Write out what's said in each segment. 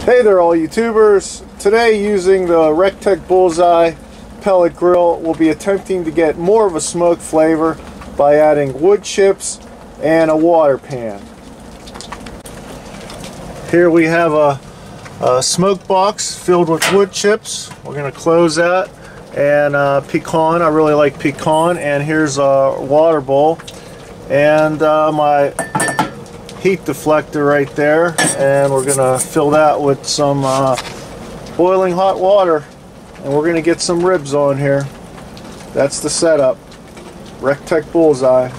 Hey there all YouTubers. Today, using the Rectech Bullseye pellet grill, we'll be attempting to get more of a smoke flavor by adding wood chips and a water pan. Here we have a smoke box filled with wood chips. We're going to close that, and pecan. I really like pecan. And here's a water bowl and my heat deflector right there, and we're gonna fill that with some boiling hot water, and we're gonna get some ribs on here. That's the setup. Rectech Bullseye.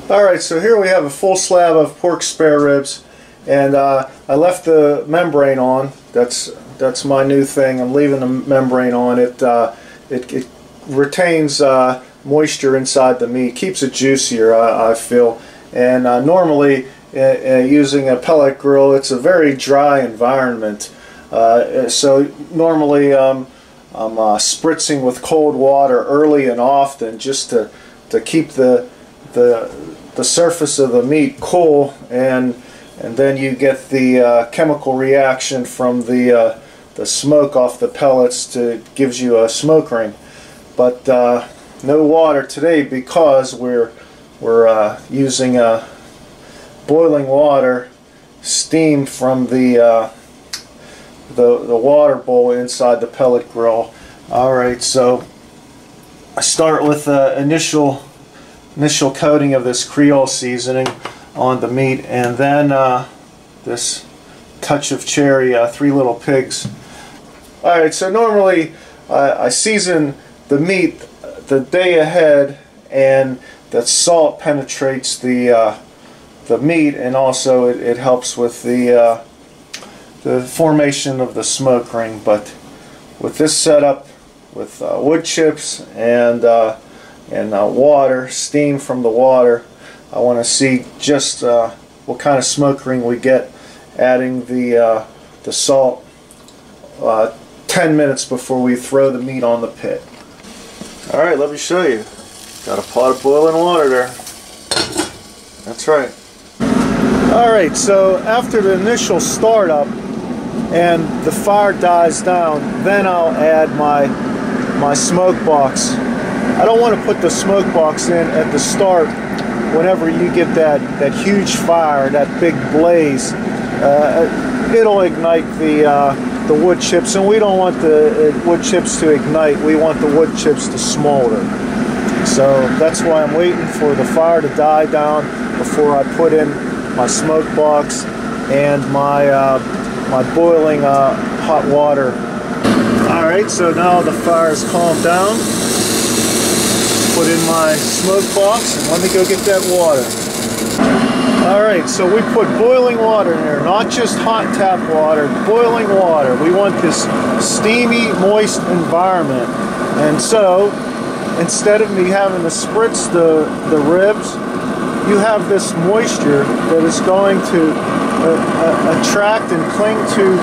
Alright, so here we have a full slab of pork spare ribs, and I left the membrane on. That's my new thing. I'm leaving the membrane on. It retains moisture inside the meat, keeps it juicier, I feel. And normally, using a pellet grill, it's a very dry environment. So normally I'm spritzing with cold water early and often, just to keep the surface of the meat cool, and then you get the chemical reaction from the smoke off the pellets to gives you a smoke ring. But no water today because we're using boiling water, steam from the water bowl inside the pellet grill. Alright, so I start with the initial coating of this Creole seasoning on the meat, and then this touch of cherry, Three Little Pigs. Alright, so normally I season the meat the day ahead, and that salt penetrates the meat, and also it helps with the formation of the smoke ring. But with this setup, with wood chips and water, steam from the water, I want to see just what kind of smoke ring we get, adding the salt 10 minutes before we throw the meat on the pit. Alright, let me show you. Got a pot of boiling water there. That's right. Alright, so after the initial startup and the fire dies down, then I'll add my smoke box. I don't want to put the smoke box in at the start whenever you get that huge fire, that big blaze. It'll ignite the wood chips, and we don't want the wood chips to ignite. We want the wood chips to smolder. So that's why I'm waiting for the fire to die down before I put in my smoke box and my boiling hot water. Alright, so now the fire's calmed down. Put in my smoke box, and let me go get that water. Alright, so we put boiling water in there, not just hot tap water, boiling water. We want this steamy, moist environment. And so, instead of me having to spritz the ribs, you have this moisture that is going to attract and cling to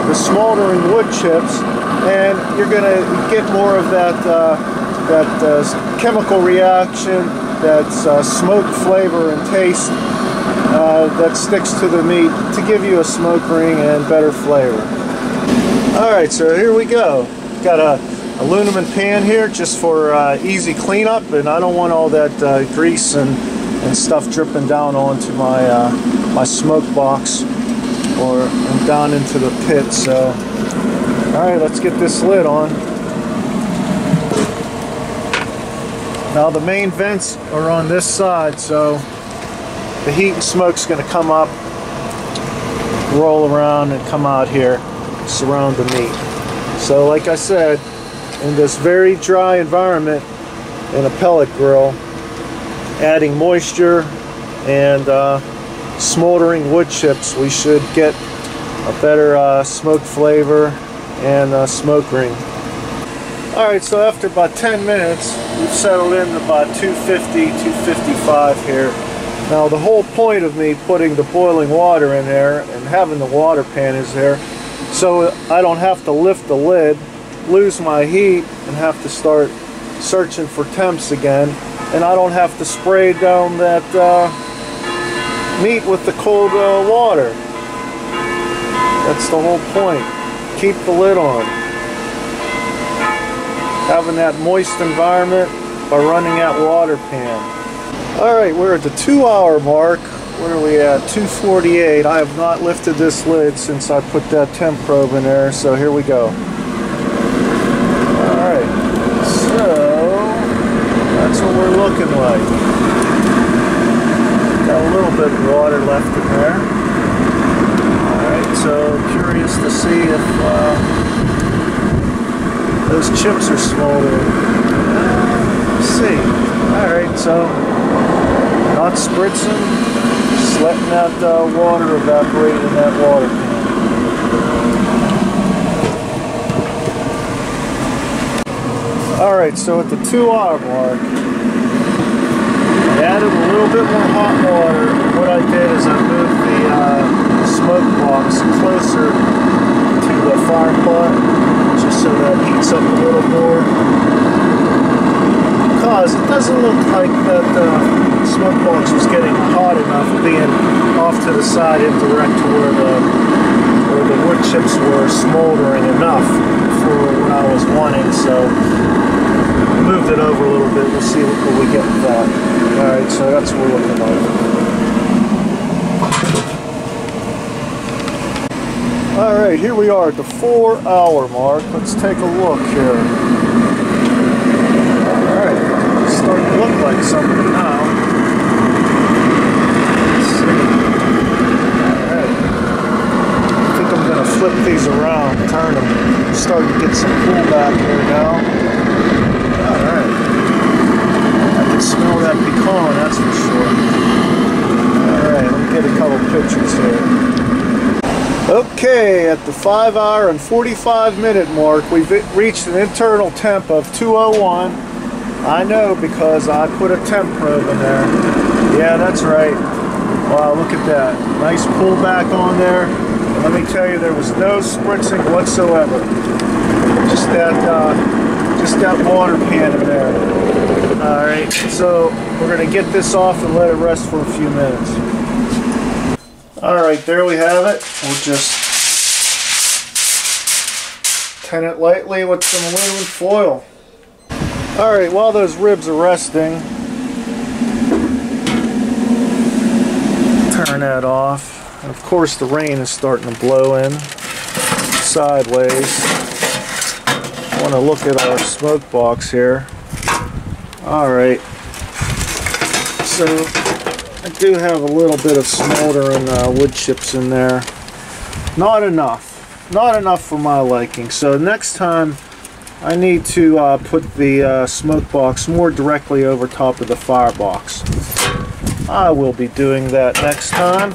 the smoldering wood chips, and you're going to get more of that chemical reaction, that smoke flavor and taste that sticks to the meat to give you a smoke ring and better flavor. Alright, so here we go. Got a aluminum pan here just for easy cleanup, and I don't want all that grease and stuff dripping down onto my smoke box or down into the pit. So alright, let's get this lid on. Now the main vents are on this side, so the heat and smoke's going to come up, roll around, and come out here, surround the meat. So like I said, in this very dry environment in a pellet grill, adding moisture and smoldering wood chips, we should get a better smoke flavor and smoke ring. Alright, so after about 10 minutes, we've settled in about 250, 255 here. Now the whole point of me putting the boiling water in there and having the water pan is there so I don't have to lift the lid, lose my heat, and have to start searching for temps again, and I don't have to spray down that meat with the cold water. That's the whole point. Keep the lid on. Having that moist environment by running that water pan. Alright, we're at the 2-hour mark. Where are we at? 2:48. I have not lifted this lid since I put that temp probe in there, so here we go. Alright, so that's what we're looking like. Got a little bit of water left in there. Alright, so curious to see if those chips are smoldering. Let's see. Alright, so not spritzing, just letting that water evaporate in that water pan. Alright, so at the 2-hour mark, I added a little bit more hot water. What I did is I moved the smoke box closer to the fire pot, just so that heats up a little more. Because it doesn't look like that smoke box was getting hot enough, being off to the side indirect to where the wood chips were smoldering enough for what I was wanting. So I moved it over a little bit. We'll see what we get with that. Alright, so that's what we're looking like. Alright, here we are at the 4-hour mark. Let's take a look here. Alright, it's starting to look like something now. Let's see. Alright. I think I'm going to flip these around, turn them. I'm starting to get some pullback here now. Alright. I can smell that pecan, that's for sure. Alright, let me get a couple pictures here. Okay, at the 5-hour and 45-minute mark, we've reached an internal temp of 201. I know because I put a temp probe in there. Yeah, that's right. Wow, look at that. Nice pullback on there. And let me tell you, there was no spritzing whatsoever. Just that water pan in there. Alright, so we're going to get this off and let it rest for a few minutes. Alright, there we have it. We'll just tin it lightly with some aluminum foil. Alright, while those ribs are resting, turn that off. And of course the rain is starting to blow in sideways. I want to look at our smoke box here. Alright, so I do have a little bit of smoldering wood chips in there. Not enough. Not enough for my liking. So next time I need to put the smoke box more directly over top of the firebox. I will be doing that next time.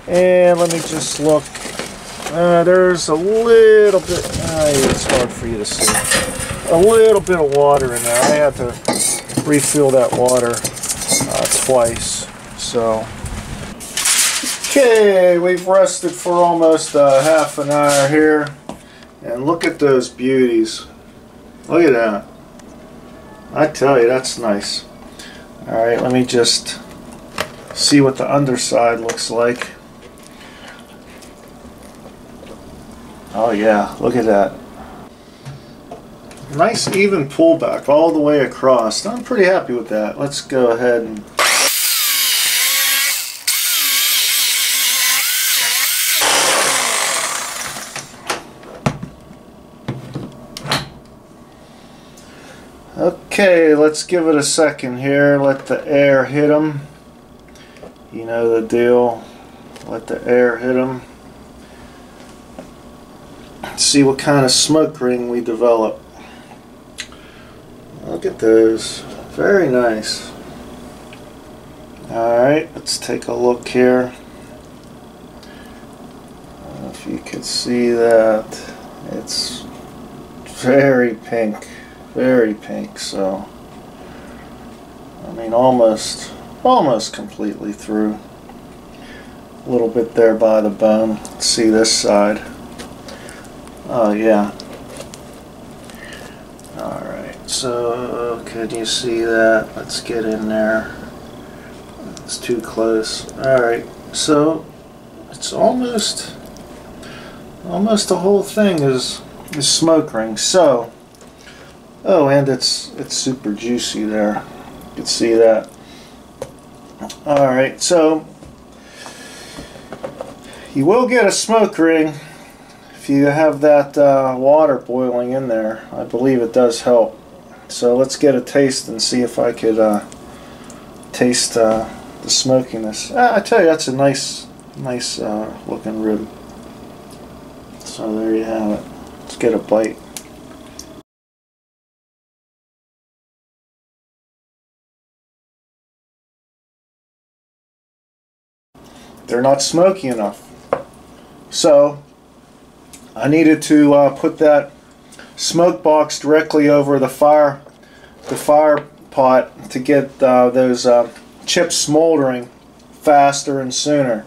And let me just look. There's a little bit, it's hard for you to see. A little bit of water in there. I had to refill that water twice. So, okay, we've rested for almost half an hour here. And look at those beauties. Look at that. I tell you, that's nice. Alright, let me just see what the underside looks like. Oh yeah, look at that. Nice even pullback all the way across. I'm pretty happy with that. Let's go ahead and okay, let's give it a second here. Let the air hit them. You know the deal. Let the air hit them. See what kind of smoke ring we develop. Look at those. Very nice. Alright, let's take a look here. I don't know if you can see that. It's very pink. Very pink, so I mean almost completely through. A little bit there by the bone. Let's see this side. Oh yeah. Alright, so can you see that? Let's get in there. It's too close. Alright, so it's almost almost the whole thing is smoke ring. So, oh, and it's super juicy there. You can see that. All right, so you will get a smoke ring if you have that water boiling in there. I believe it does help. So let's get a taste and see if I could taste the smokiness. I tell you, that's a nice looking rib. So there you have it. Let's get a bite. They're not smoky enough. So I needed to put that smoke box directly over the fire pot to get those chips smoldering faster and sooner.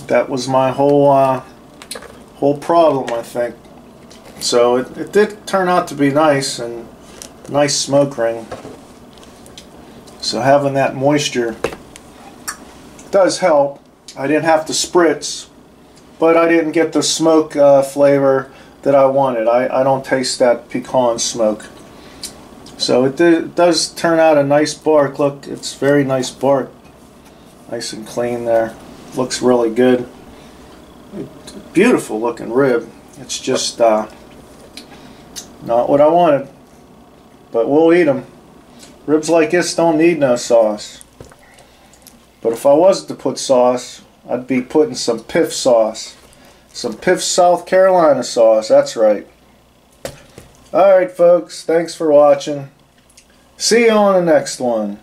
That was my whole problem, I think. So it did turn out to be nice, and nice smoke ring. So having that moisture does help. I didn't have to spritz, but I didn't get the smoke flavor that I wanted. I don't taste that pecan smoke. So it does turn out a nice bark. Look, it's very nice bark. Nice and clean there. Looks really good. Beautiful looking rib. It's just not what I wanted. But we'll eat them. Ribs like this don't need no sauce. But if I was to put sauce, I'd be putting some Piff sauce. Some Piff South Carolina sauce, that's right. Alright folks, thanks for watching. See you on the next one.